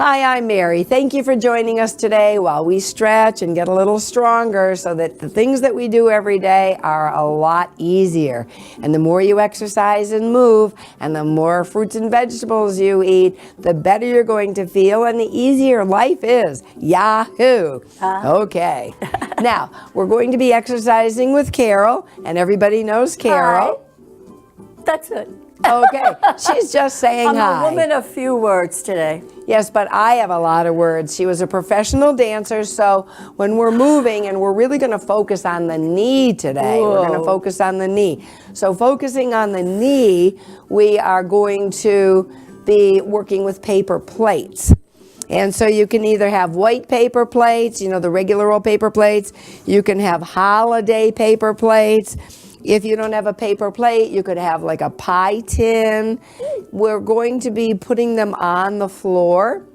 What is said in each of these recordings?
Hi, I'm Mary. Thank you for joining us today while we stretch and get a little stronger so that the things that we do every day are a lot easier. And the more you exercise and move, and the more fruits and vegetables you eat, the better you're going to feel and the easier life is. Yahoo! Okay. Now, we're going to be exercising with Carol, and everybody knows Carol. Hi. That's it. Okay, she's just saying hi. I'm a woman of few words today. Yes, but I have a lot of words. She was a professional dancer, so when we're moving, and we're really going to focus on the knee today. Whoa. We're going to focus on the knee. So focusing on the knee, we are going to be working with paper plates. And so you can either have white paper plates, you know, the regular old paper plates. You can have holiday paper plates. If you don't have a paper plate, you could have like a pie tin. We're going to be putting them on the floor.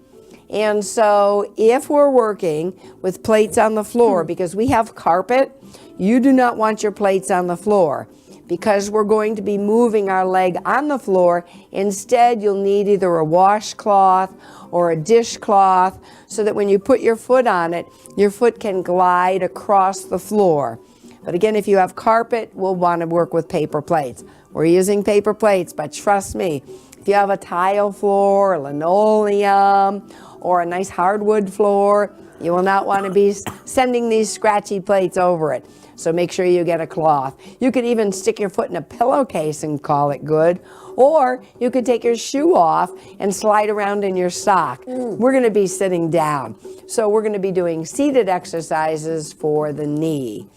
And so if we're working with plates on the floor, because we have carpet, you do not want your plates on the floor because we're going to be moving our leg on the floor. Instead, you'll need either a washcloth or a dishcloth so that when you put your foot on it, your foot can glide across the floor. But again, if you have carpet, we'll want to work with paper plates. We're using paper plates, but trust me, if you have a tile floor, linoleum, or a nice hardwood floor, you will not want to be sending these scratchy plates over it. So make sure you get a cloth. You could even stick your foot in a pillowcase and call it good. Or you could take your shoe off and slide around in your sock. We're going to be sitting down. So we're going to be doing seated exercises for the knee.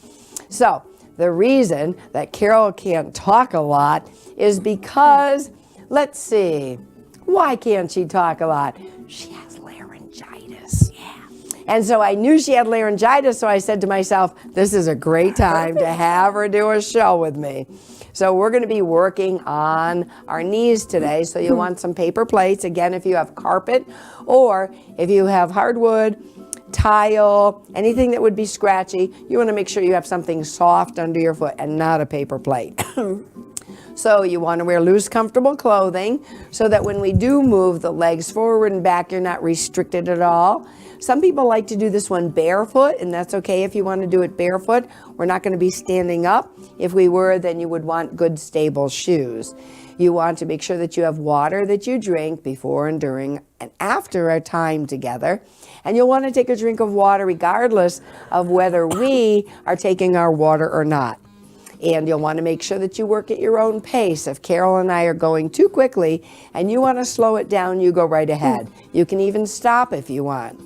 So the reason that Carol can't talk a lot is because, let's see, why can't she talk a lot? She has laryngitis. Yeah. And so I knew she had laryngitis, so I said to myself, this is a great time to have her do a show with me. So we're going to be working on our knees today. So you'll want some paper plates, again, if you have carpet, or if you have hardwood, tile, anything that would be scratchy, you want to make sure you have something soft under your foot and not a paper plate. So you want to wear loose, comfortable clothing so that when we do move the legs forward and back, you're not restricted at all. Some people like to do this one barefoot, and that's okay if you want to do it barefoot. We're not going to be standing up. If we were, then you would want good, stable shoes. You want to make sure that you have water that you drink before and during and after our time together. And you'll want to take a drink of water regardless of whether we are taking our water or not. And you'll want to make sure that you work at your own pace. If Carol and I are going too quickly and you want to slow it down, you go right ahead. You can even stop if you want.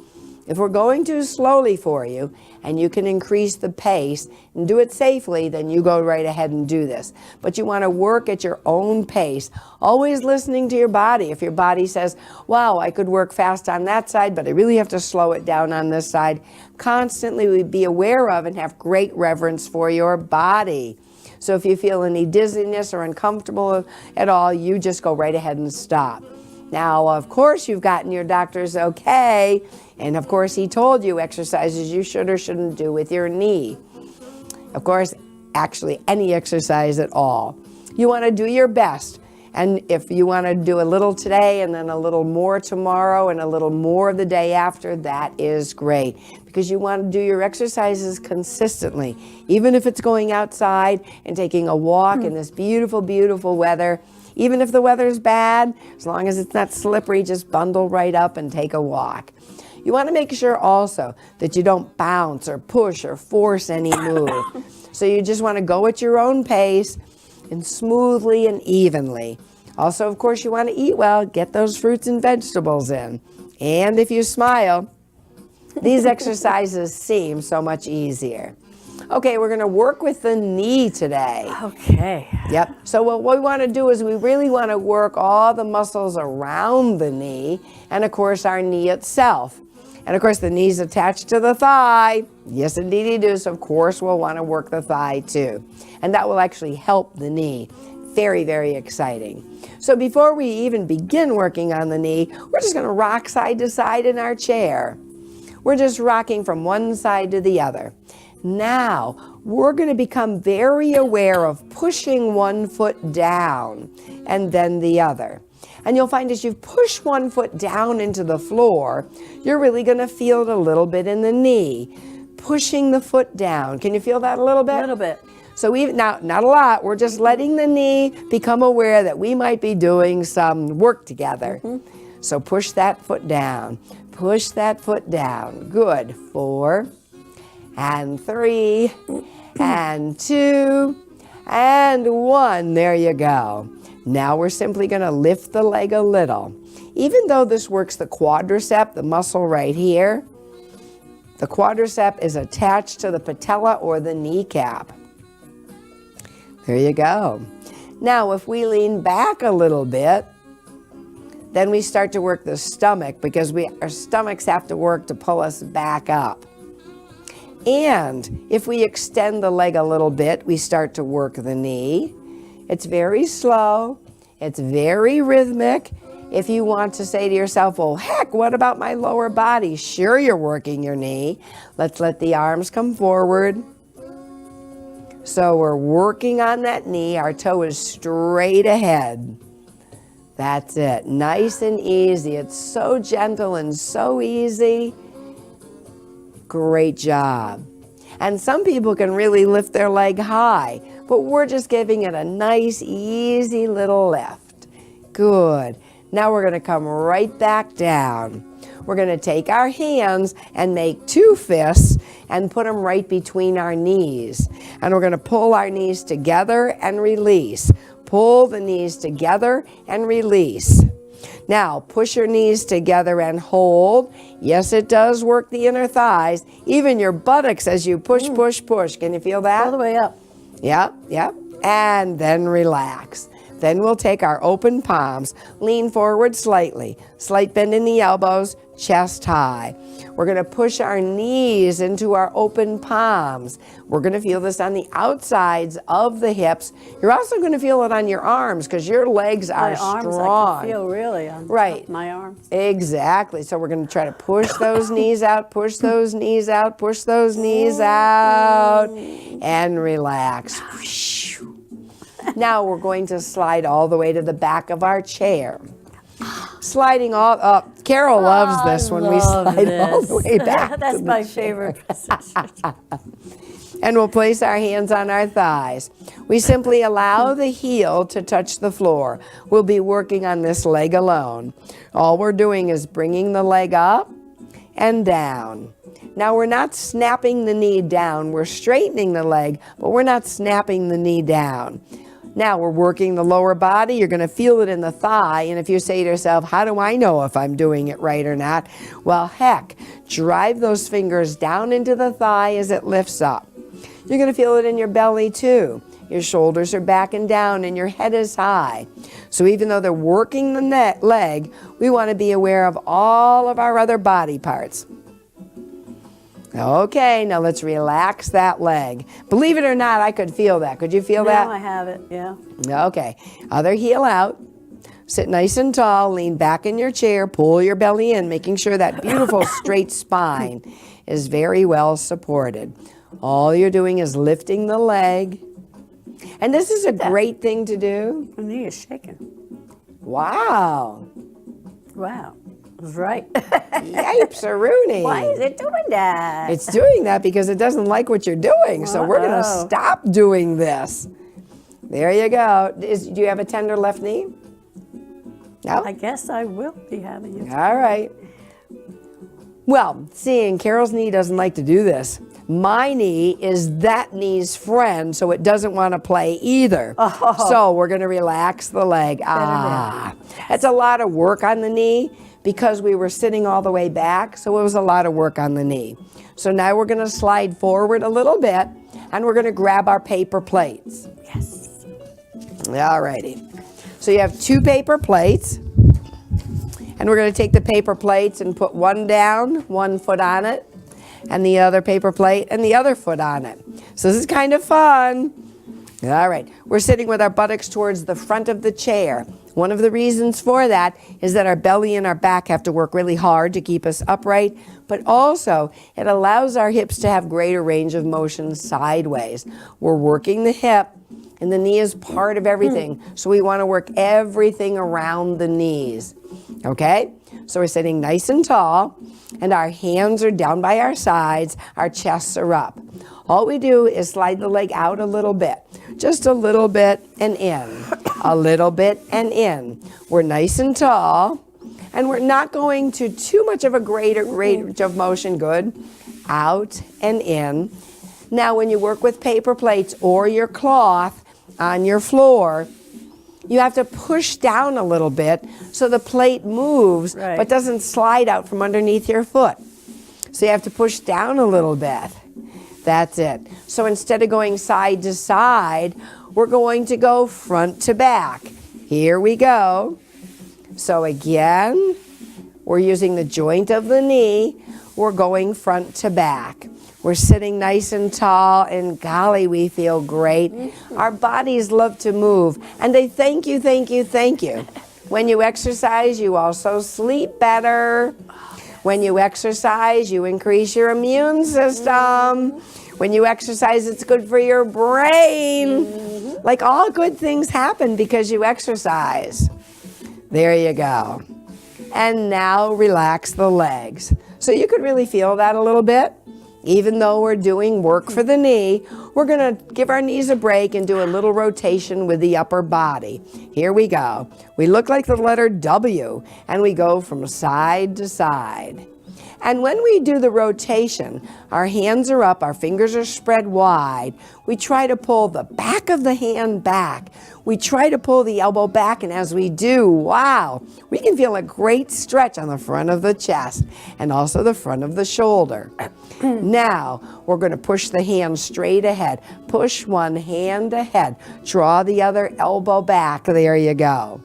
If we're going too slowly for you and you can increase the pace and do it safely, then you go right ahead and do this. But you want to work at your own pace, always listening to your body. If your body says, wow, I could work fast on that side, but I really have to slow it down on this side, constantly be aware of and have great reverence for your body. So if you feel any dizziness or uncomfortable at all, you just go right ahead and stop. Now, of course, you've gotten your doctor's okay, and of course, he told you exercises you should or shouldn't do with your knee. Of course, actually, any exercise at all. You want to do your best, and if you want to do a little today and then a little more tomorrow and a little more the day after, that is great, because you want to do your exercises consistently, even if it's going outside and taking a walk in this beautiful, beautiful weather. Even if the weather's bad, as long as it's not slippery, just bundle right up and take a walk. You want to make sure also that you don't bounce or push or force any move. So you just want to go at your own pace and smoothly and evenly. Also, of course, you want to eat well, get those fruits and vegetables in. And if you smile, these exercises seem so much easier. Okay, we're going to work with the knee today. Okay. Yep. So what we want to do is we really want to work all the muscles around the knee and, of course, our knee itself. And, of course, the knee's attached to the thigh. Yes, indeed you do. So, of course, we'll want to work the thigh, too. And that will actually help the knee. Very, very exciting. So before we even begin working on the knee, we're just going to rock side to side in our chair. We're just rocking from one side to the other. Now, we're going to become very aware of pushing one foot down and then the other. And you'll find as you push one foot down into the floor, you're really going to feel it a little bit in the knee. Pushing the foot down. Can you feel that a little bit? A little bit. So even now, not a lot, we're just letting the knee become aware that we might be doing some work together. So push that foot down. Push that foot down. Good. 4 and 3 and 2 and 1. There you go. Now we're simply going to lift the leg a little. Even though this works the quadricep, the muscle right here, the quadricep is attached to the patella or the kneecap. There you go. Now if we lean back a little bit, then we start to work the stomach because our stomachs have to work to pull us back up. And if we extend the leg a little bit, we start to work the knee. It's very slow. It's very rhythmic. If you want to say to yourself, well, heck, what about my lower body? Sure, you're working your knee. Let's let the arms come forward. So we're working on that knee. Our toe is straight ahead. That's it. Nice and easy. It's so gentle and so easy. Great job. And some people can really lift their leg high, but we're just giving it a nice, easy little lift. Good. Now we're going to come right back down. We're going to take our hands and make 2 fists and put them right between our knees. And we're going to pull our knees together and release. Pull the knees together and release. Now, push your knees together and hold. Yes, it does work the inner thighs, even your buttocks as you push, push, push. Can you feel that? All the way up. Yep, yep. And then relax. Then we'll take our open palms, lean forward slightly, slight bend in the elbows, chest high. We're going to push our knees into our open palms. We're going to feel this on the outsides of the hips. You're also going to feel it on your arms because your legs are My arms, strong. I can feel really on Right. my arms. Exactly. So we're going to try to push those knees out, push those knees out, push those knees out, and relax. Now we're going to slide all the way to the back of our chair. Sliding all up. Carol loves this when we slide all the way back. That's to the my chair. favorite position. And we'll place our hands on our thighs. We simply allow the heel to touch the floor. We'll be working on this leg alone. All we're doing is bringing the leg up and down. Now we're not snapping the knee down. We're straightening the leg, but we're not snapping the knee down. Now we're working the lower body. You're going to feel it in the thigh. And if you say to yourself, how do I know if I'm doing it right or not? Well, heck, drive those fingers down into the thigh as it lifts up. You're going to feel it in your belly too. Your shoulders are back and down and your head is high. So even though they're working the leg, we want to be aware of all of our other body parts. Okay, now let's relax that leg. Believe it or not, I could feel that. Could you feel that? Now I have it, yeah. Okay, other heel out. Sit nice and tall, lean back in your chair, pull your belly in, making sure that beautiful straight spine is very well supported. All you're doing is lifting the leg. And this is a great thing to do. My knee is shaking. Wow. Wow, I was right. Yipes-a-rooney. Why is it doing that? It's doing that because it doesn't like what you're doing. So we're going to stop doing this. There you go. Do you have a tender left knee? No? I guess I will be having it. All right. Well, seeing Carol's knee doesn't like to do this. My knee is that knee's friend, so it doesn't want to play either. Oh. So we're going to relax the leg. It's a lot of work on the knee because we were sitting all the way back, so it was a lot of work on the knee. So now we're going to slide forward a little bit, and we're going to grab our paper plates. Yes. All righty. So you have 2 paper plates, and we're going to take the paper plates and put one down, 1 foot on it, and the other paper plate and the other foot on it. So this is kind of fun. All right, we're sitting with our buttocks towards the front of the chair. One of the reasons for that is that our belly and our back have to work really hard to keep us upright, but also it allows our hips to have greater range of motion sideways. We're working the hip And the knee is part of everything. So we want to work everything around the knees. Okay? So we're sitting nice and tall, and our hands are down by our sides, our chests are up. All we do is slide the leg out a little bit, just a little bit and in, a little bit and in. We're nice and tall, and we're not going to too much of a greater range of motion. Good. Out and in. Now, when you work with paper plates or your cloth on your floor, you have to push down a little bit so the plate moves, Right. but doesn't slide out from underneath your foot. So you have to push down a little bit. That's it. So instead of going side to side, we're going to go front to back. Here we go. So again, we're using the joint of the knee. We're going front to back. We're sitting nice and tall, and golly, we feel great. Our bodies love to move, and they thank you, thank you, thank you. When you exercise, you also sleep better. When you exercise, you increase your immune system. When you exercise, it's good for your brain. Like all good things happen because you exercise. There you go. And now relax the legs. So you could really feel that a little bit. Even though we're doing work for the knee, we're going to give our knees a break and do a little rotation with the upper body. Here we go. We look like the letter W, and we go from side to side. And when we do the rotation, our hands are up, our fingers are spread wide. We try to pull the back of the hand back. We try to pull the elbow back, and as we do, wow, we can feel a great stretch on the front of the chest and also the front of the shoulder. Now, we're going to push the hand straight ahead. Push one hand ahead. Draw the other elbow back. There you go.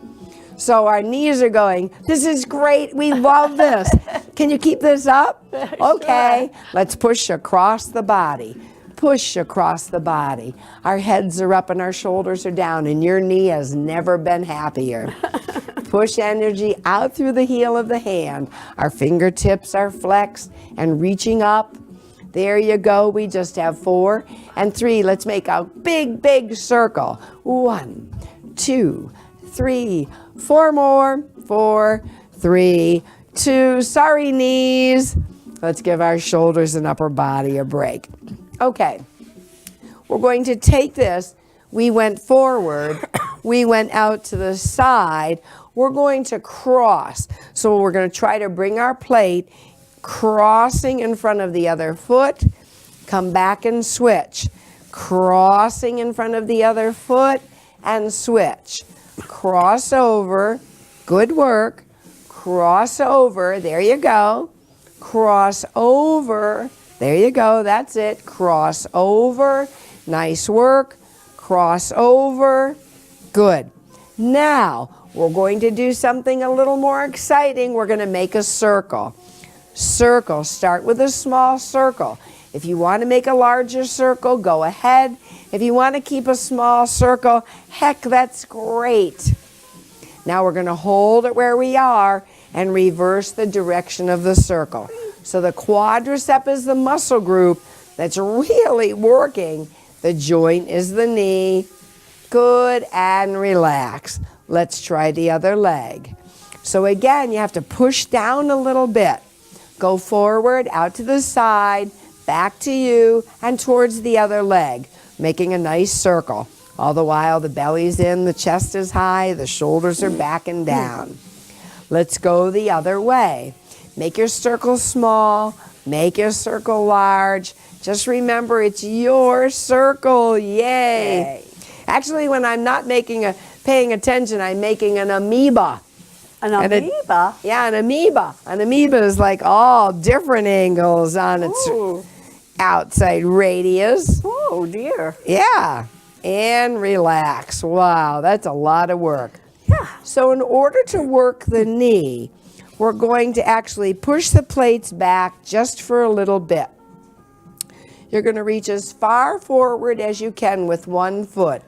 So our knees are going, this is great, we love this. Can you keep this up? Okay, let's push across the body. Push across the body. Our heads are up and our shoulders are down, and your knee has never been happier. Push energy out through the heel of the hand. Our fingertips are flexed and reaching up. There you go. We just have 4 and 3. Let's make a big, big circle. 1, 2, 3, 4 more. 4, 3, 2. Sorry, knees. Let's give our shoulders and upper body a break. Okay. We're going to take this. We went forward. We went out to the side. We're going to cross. So we're going to try to bring our plate crossing in front of the other foot. Come back and switch. Crossing in front of the other foot and switch. Cross over. Good work. Cross over. There you go. Cross over. There you go. That's it. Cross over. Nice work. Cross over. Good. Now, we're going to do something a little more exciting. We're going to make a circle. Circle. Start with a small circle. If you want to make a larger circle, go ahead. If you want to keep a small circle, heck, that's great. Now we're going to hold it where we are and reverse the direction of the circle. So the quadricep is the muscle group that's really working. The joint is the knee. Good, and relax. Let's try the other leg. So again, you have to push down a little bit. Go forward, out to the side, back to you, and towards the other leg, making a nice circle. All the while the belly's in, the chest is high, the shoulders are back and down. Let's go the other way. Make your circle small, make your circle large. Just remember, it's your circle. Yay! Actually, when I'm not paying attention, I'm making an amoeba. An amoeba? Yeah, an amoeba. An amoeba is like all different angles on its outside radius. Oh, dear. Yeah, and relax. Wow, that's a lot of work. Yeah. So in order to work the knee, we're going to actually push the plates back just for a little bit. You're going to reach as far forward as you can with one foot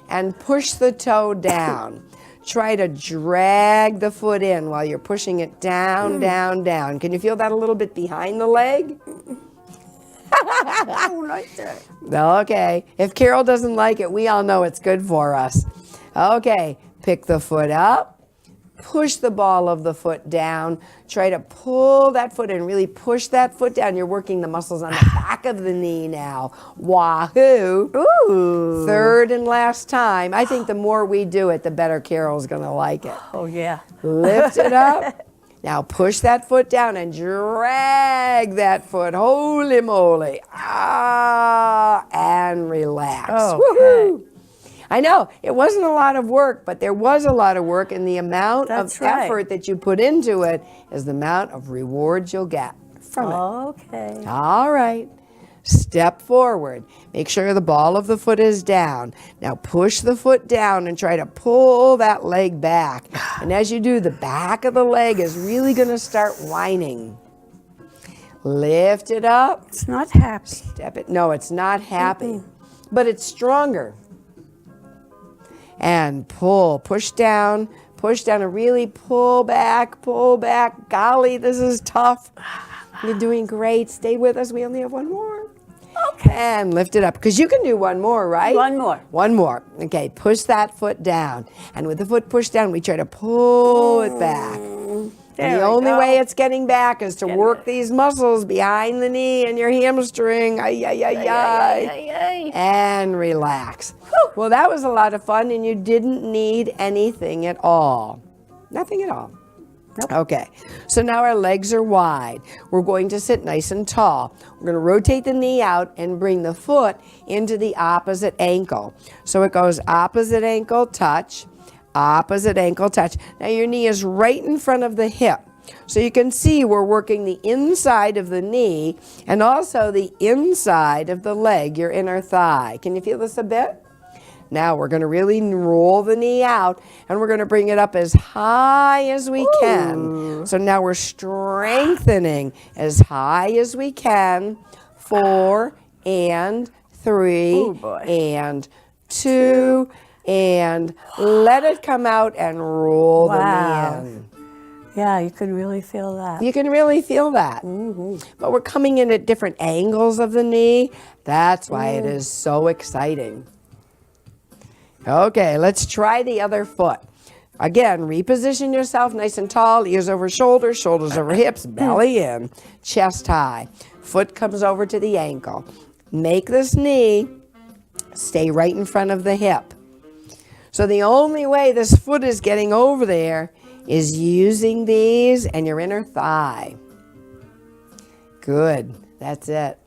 and push the toe down. Try to drag the foot in while you're pushing it down, down, down. Can you feel that a little bit behind the leg? I don't like that. Okay, if Carol doesn't like it, we all know it's good for us. Okay, pick the foot up, push the ball of the foot down, try to pull that foot in, really push that foot down. You're working the muscles on the back of the knee now. Wahoo! Ooh. Third and last time. I think the more we do it, the better Carol's gonna like it. Oh, yeah. Lift it up. Now push that foot down and drag that foot. Holy moly. Ah, and relax. Okay. Woohoo. I know, it wasn't a lot of work, but there was a lot of work, and the amount That's of right. effort that you put into it is the amount of rewards you'll get from it. Okay. All right. Step forward. Make sure the ball of the foot is down. Now push the foot down and try to pull that leg back. And as you do, the back of the leg is really going to start whining. Lift it up. It's not happy. Step it. No, it's not happy, but it's stronger. And pull. Push down, and really pull back, pull back. Golly, this is tough. You're doing great. Stay with us. We only have one more. Okay. And lift it up, because you can do one more, right? One more. One more. Okay, push that foot down. And with the foot pushed down, we try to pull it back. And the There we only go. way it's getting back is to Get work it. these muscles behind the knee and your hamstring. Ay, ay, ay, ay. Ay. And relax. Well, that was a lot of fun, and you didn't need anything at all. Nothing at all. Nope. Okay, so now our legs are wide. We're going to sit nice and tall. We're going to rotate the knee out and bring the foot into the opposite ankle. So it goes opposite ankle, touch, opposite ankle, touch. Now your knee is right in front of the hip. So you can see we're working the inside of the knee and also the inside of the leg, your inner thigh. Can you feel this a bit? Now we're going to really roll the knee out, and we're going to bring it up as high as we can. So now we're strengthening as high as we can. 4 and 3 Oh, boy. and 2 and let it come out and roll Wow. the knee in. Yeah, you can really feel that. You can really feel that. But we're coming in at different angles of the knee. That's why it is so exciting. Okay, let's try the other foot. Again, reposition yourself nice and tall, ears over shoulders, shoulders over hips, belly in, chest high. Foot comes over to the ankle. Make this knee stay right in front of the hip. So the only way this foot is getting over there is using these and your inner thigh. Good, that's it.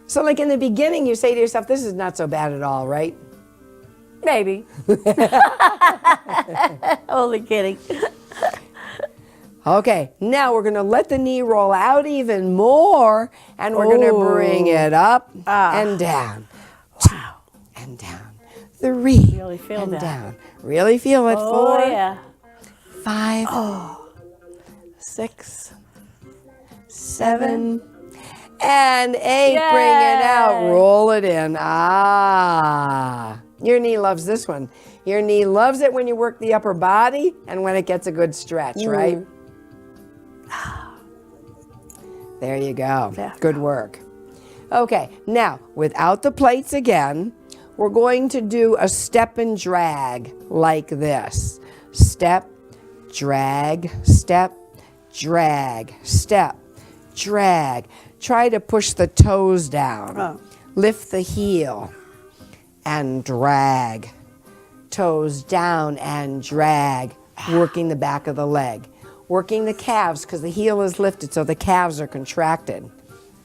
So like in the beginning, you say to yourself, this is not so bad at all, right? Maybe. Only kidding. Okay, now we're gonna let the knee roll out even more, and we're gonna bring it up and down. Wow. And down. 3 Really feel and that. down. Really feel it. Oh, 4, yeah. 5, 6, 7, and 8. Bring it out. Yay. Roll it in. Ah. Your knee loves this one. Your knee loves it when you work the upper body and when it gets a good stretch, right? There you go. Yeah. Good work. Okay, now without the plates again, we're going to do a step and drag like this. Step, drag, step, drag, step, drag. Try to push the toes down. Oh. Lift the heel and drag. Toes down and drag, working the back of the leg. Working the calves because the heel is lifted so the calves are contracted.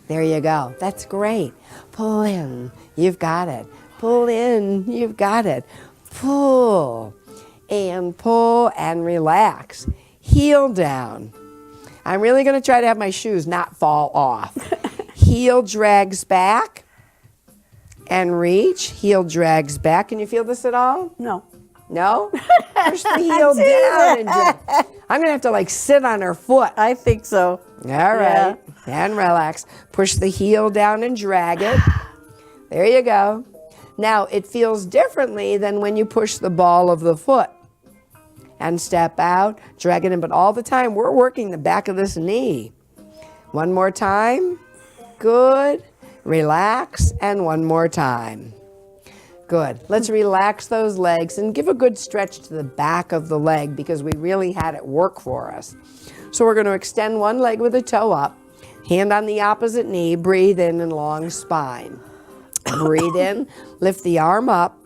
There you go. That's great. Pull in. You've got it. Pull in. You've got it. Pull and relax. Heel down. I'm really going to try to have my shoes not fall off. Heel drags back and reach. Heel drags back. Can you feel this at all? No. No? Push the heel down. And I'm going to have to like sit on her foot. I think so. All right. And relax. Push the heel down and drag it. There you go. Now, it feels differently than when you push the ball of the foot. And step out, drag it in. But all the time, we're working the back of this knee. One more time. Good. Relax, and one more time. Good. Let's relax those legs and give a good stretch to the back of the leg because we really had it work for us. So we're going to extend one leg with the toe up, hand on the opposite knee, breathe in and long spine. Breathe in, lift the arm up.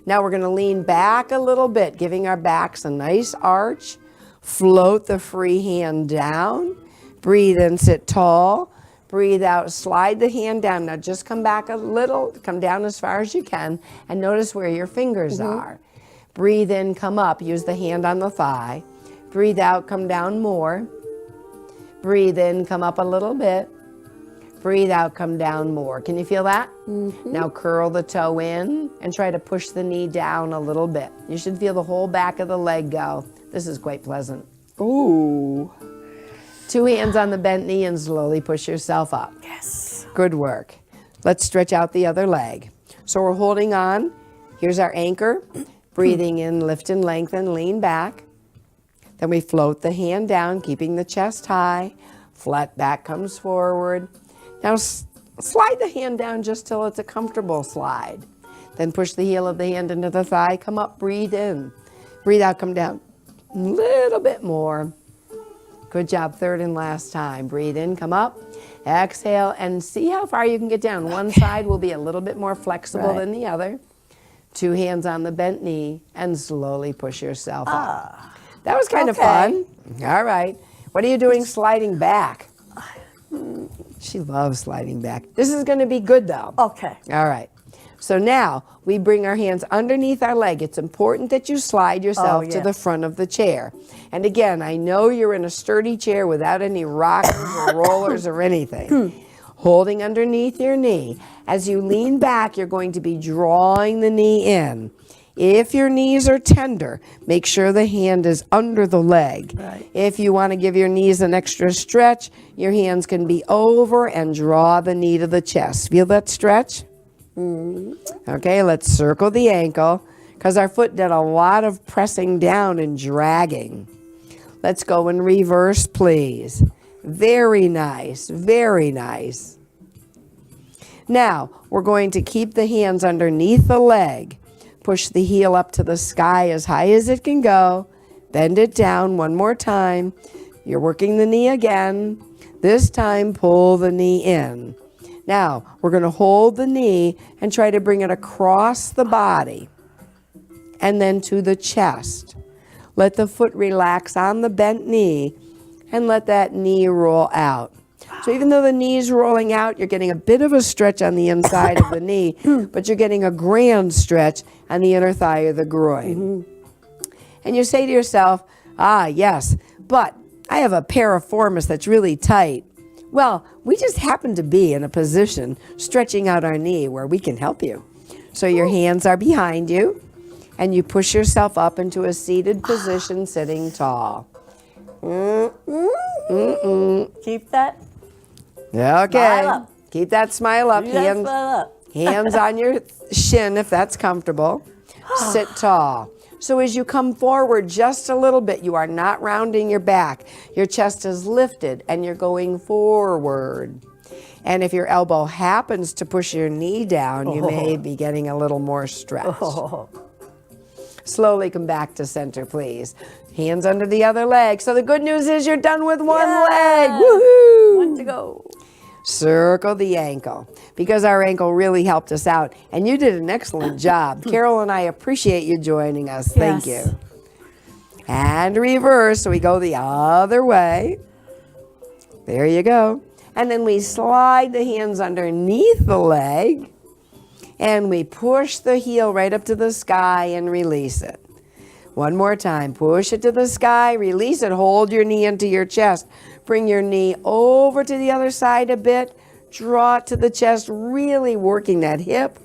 Now we're going to lean back a little bit, giving our backs a nice arch. Float the free hand down. Breathe in, sit tall. Breathe out, slide the hand down. Now just come back a little, come down as far as you can, and notice where your fingers are. Breathe in, come up, use the hand on the thigh. Breathe out, come down more. Breathe in, come up a little bit. Breathe out, come down more. Can you feel that? Now curl the toe in and try to push the knee down a little bit. You should feel the whole back of the leg go. This is quite pleasant. Ooh. 2 hands on the bent knee and slowly push yourself up. Yes. Good work. Let's stretch out the other leg. So we're holding on. Here's our anchor. Breathing in, lift and lengthen, lean back. Then we float the hand down, keeping the chest high. Flat back comes forward. Now slide the hand down just till it's a comfortable slide. Then push the heel of the hand into the thigh. Come up, breathe in. Breathe out, come down. A little bit more. Good job, third and last time. Breathe in, come up, exhale, and see how far you can get down. One side will be a little bit more flexible than the other. 2 hands on the bent knee, and slowly push yourself up. That was kind of fun. All right. What are you doing sliding back? She loves sliding back. This is going to be good, though. Okay. All right. So now we bring our hands underneath our leg. It's important that you slide yourself to the front of the chair. And again, I know you're in a sturdy chair without any rockers or rollers or anything. Holding underneath your knee. As you lean back, you're going to be drawing the knee in. If your knees are tender, make sure the hand is under the leg. Right. If you want to give your knees an extra stretch, your hands can be over and draw the knee to the chest. Feel that stretch? Okay, let's circle the ankle because our foot did a lot of pressing down and dragging. Let's go in reverse, please. Very nice, very nice. Now, we're going to keep the hands underneath the leg. Push the heel up to the sky as high as it can go. Bend it down one more time. You're working the knee again. This time, pull the knee in. Now, we're going to hold the knee and try to bring it across the body and then to the chest. Let the foot relax on the bent knee and let that knee roll out. So even though the knee's rolling out, you're getting a bit of a stretch on the inside of the knee, but you're getting a grand stretch on the inner thigh or the groin. And you say to yourself, yes, but I have a piriformis that's really tight. Well, we just happen to be in a position stretching out our knee where we can help you. So your hands are behind you, and you push yourself up into a seated position, sitting tall. Keep that. Okay. Smile up. Keep that smile up. Keep that smile up. Hands on your shin if that's comfortable. Sit tall. So as you come forward just a little bit, you are not rounding your back. Your chest is lifted and you're going forward. And if your elbow happens to push your knee down, you may be getting a little more stretch. Slowly come back to center, please. Hands under the other leg. So the good news is you're done with one leg. Woohoo! One to go. Circle the ankle because our ankle really helped us out. And you did an excellent job. Carol and I appreciate you joining us. Thank you. And reverse. So we go the other way. There you go. And then we slide the hands underneath the leg. And we push the heel right up to the sky and release it. One more time. Push it to the sky, release it. Hold your knee into your chest. Bring your knee over to the other side a bit. Draw it to the chest, really working that hip.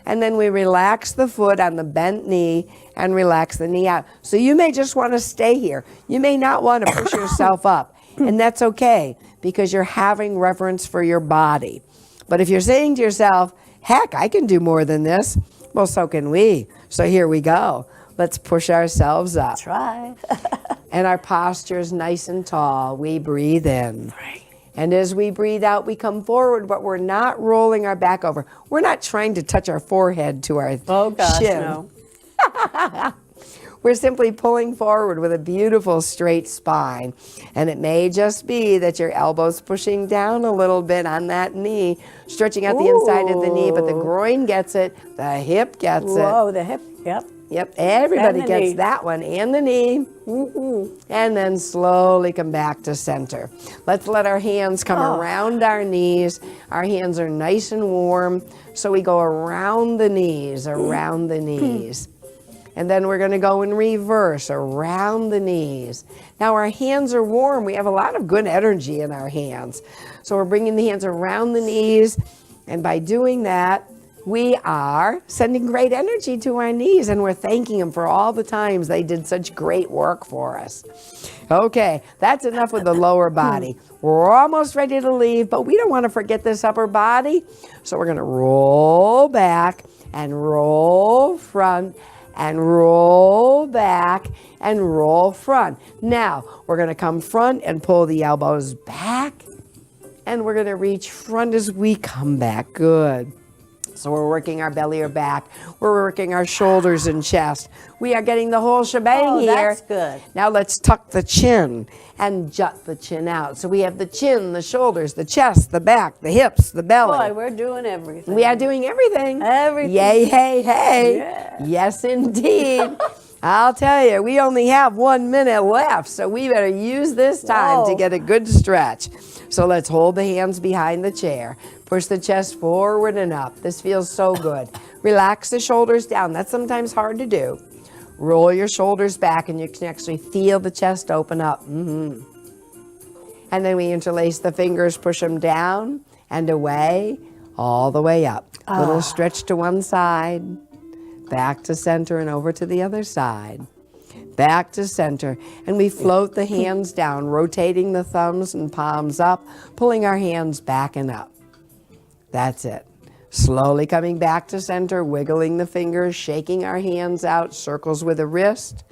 And then we relax the foot on the bent knee and relax the knee out. So you may just want to stay here. You may not want to push yourself up. And that's okay because you're having reverence for your body. But if you're saying to yourself, heck, I can do more than this, well, so can we. So here we go. Let's push ourselves up. Try. And our posture is nice and tall. We breathe in. And as we breathe out, we come forward, but we're not rolling our back over. We're not trying to touch our forehead to our Oh gosh, shin. no. We're simply pulling forward with a beautiful straight spine. And it may just be that your elbow's pushing down a little bit on that knee, stretching out the inside of the knee, but the groin gets it, the hip gets it. Whoa, the hip, yep. Yep, everybody And the gets knee. that one, and the knee. And then slowly come back to center. Let's let our hands come around our knees. Our hands are nice and warm, so we go around the knees, around the knees. And then we're going to go in reverse, around the knees. Now our hands are warm. We have a lot of good energy in our hands. So we're bringing the hands around the knees, and by doing that, we are sending great energy to our knees, and we're thanking them for all the times they did such great work for us. Okay, that's enough with the lower body. We're almost ready to leave, but we don't want to forget this upper body. So we're going to roll back and roll front and roll back and roll front. Now, we're going to come front and pull the elbows back, and we're going to reach front as we come back. Good. So we're working our belly or back. We're working our shoulders and chest. We are getting the whole shebang here. That's good. Now let's tuck the chin and jut the chin out. So we have the chin, the shoulders, the chest, the back, the hips, the belly. Boy, we're doing everything. We are doing everything. Everything. Yay, hey, hey. Yeah. Yes, indeed. I'll tell you, we only have 1 minute left, so we better use this time to Whoa. get a good stretch. So let's hold the hands behind the chair. Push the chest forward and up. This feels so good. Relax the shoulders down. That's sometimes hard to do. Roll your shoulders back, and you can actually feel the chest open up. And then we interlace the fingers, push them down and away, all the way up. Little stretch to one side, back to center and over to the other side. Back to center, and we float the hands down, rotating the thumbs and palms up, pulling our hands back and up. That's it. Slowly coming back to center, wiggling the fingers, shaking our hands out, circles with the wrist,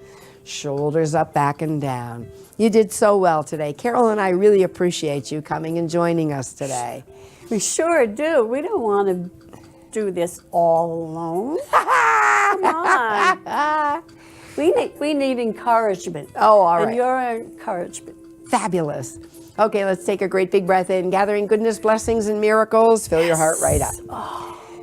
shoulders up, back and down. You did so well today. Carol and I really appreciate you coming and joining us today. We sure do. We don't want to do this all alone. Come on. We need encouragement. Oh, all right. And your encouragement. Fabulous. Okay, let's take a great big breath in, gathering goodness, blessings, and miracles. Fill your heart right up.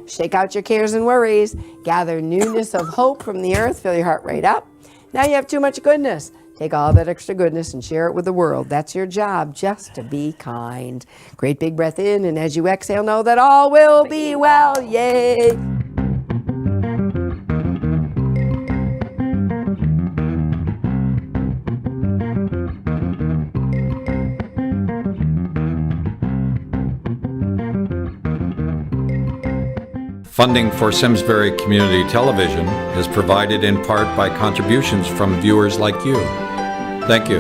Shake out your cares and worries. Gather newness of hope from the earth. Fill your heart right up. Now you have too much goodness. Take all that extra goodness and share it with the world. That's your job, just to be kind. Great big breath in, and as you exhale, know that all will be well. Yay! Funding for Simsbury Community Television is provided in part by contributions from viewers like you. Thank you.